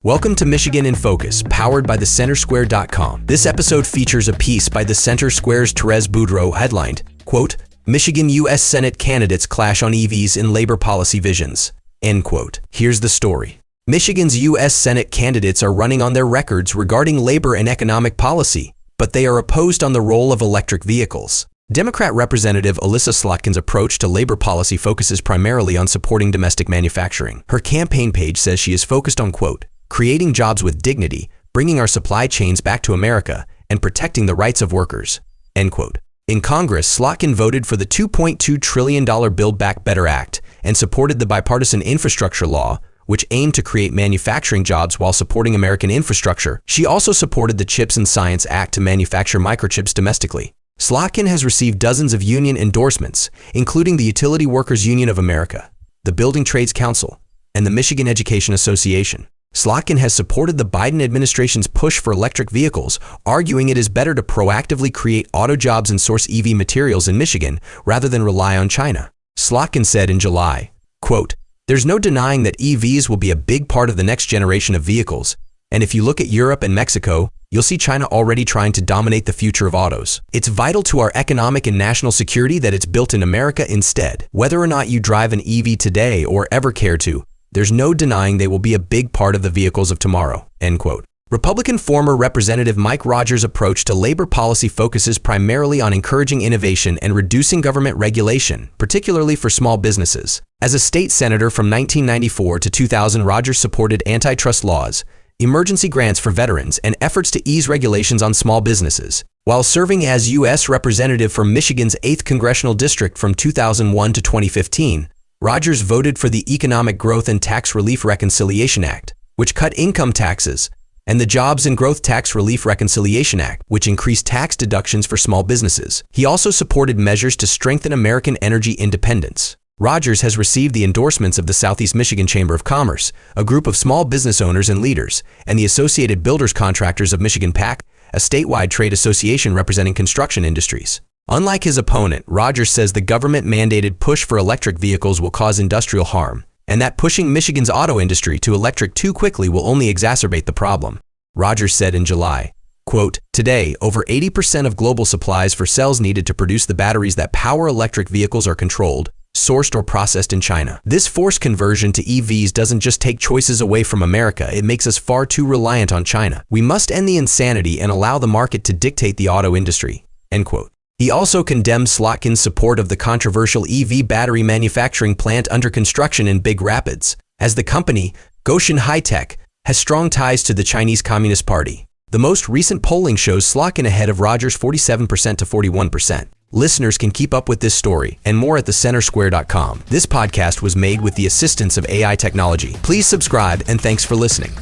Welcome to Michigan in Focus, powered by thecentersquare.com. This episode features a piece by the Center Square's Therese Boudreau headlined, quote, Michigan U.S. Senate candidates clash on EVs in labor policy visions, end quote. Here's the story. Michigan's U.S. Senate candidates are running on their records regarding labor and economic policy, but they are opposed on the role of electric vehicles. Democrat Representative Elissa Slotkin's approach to labor policy focuses primarily on supporting domestic manufacturing. Her campaign page says she is focused on, quote, creating jobs with dignity, bringing our supply chains back to America, and protecting the rights of workers, end quote. In Congress, Slotkin voted for the $2.2 trillion Build Back Better Act and supported the bipartisan infrastructure law, which aimed to create manufacturing jobs while supporting American infrastructure. She also supported the CHIPS and Science Act to manufacture microchips domestically. Slotkin has received dozens of union endorsements, including the Utility Workers Union of America, the Building Trades Council, and the Michigan Education Association. Slotkin has supported the Biden administration's push for electric vehicles, arguing it is better to proactively create auto jobs and source EV materials in Michigan rather than rely on China. Slotkin said in July, quote, there's no denying that EVs will be a big part of the next generation of vehicles, and if you look at Europe and Mexico, you'll see China already trying to dominate the future of autos. It's vital to our economic and national security that it's built in America instead. Whether or not you drive an EV today or ever care to, there's no denying they will be a big part of the vehicles of tomorrow, end quote. Republican former Representative Mike Rogers' approach to labor policy focuses primarily on encouraging innovation and reducing government regulation, particularly for small businesses. As a state senator from 1994 to 2000, Rogers supported antitrust laws, emergency grants for veterans, and efforts to ease regulations on small businesses. While serving as U.S. Representative from Michigan's 8th Congressional District from 2001 to 2015, Rogers voted for the Economic Growth and Tax Relief Reconciliation Act, which cut income taxes, and the Jobs and Growth Tax Relief Reconciliation Act, which increased tax deductions for small businesses. He also supported measures to strengthen American energy independence. Rogers has received the endorsements of the Southeast Michigan Chamber of Commerce, a group of small business owners and leaders, and the Associated Builders Contractors of Michigan PAC, a statewide trade association representing construction industries. Unlike his opponent, Rogers says the government-mandated push for electric vehicles will cause industrial harm, and that pushing Michigan's auto industry to electric too quickly will only exacerbate the problem. Rogers said in July, quote, today, over 80% of global supplies for cells needed to produce the batteries that power electric vehicles are controlled, sourced, or processed in China. This forced conversion to EVs doesn't just take choices away from America, it makes us far too reliant on China. We must end the insanity and allow the market to dictate the auto industry, end quote. He also condemned Slotkin's support of the controversial EV battery manufacturing plant under construction in Big Rapids, as the company, Goshen High-Tech, has strong ties to the Chinese Communist Party. The most recent polling shows Slotkin ahead of Rogers 47% to 41%. Listeners can keep up with this story and more at thecentersquare.com. This podcast was made with the assistance of AI technology. Please subscribe and thanks for listening.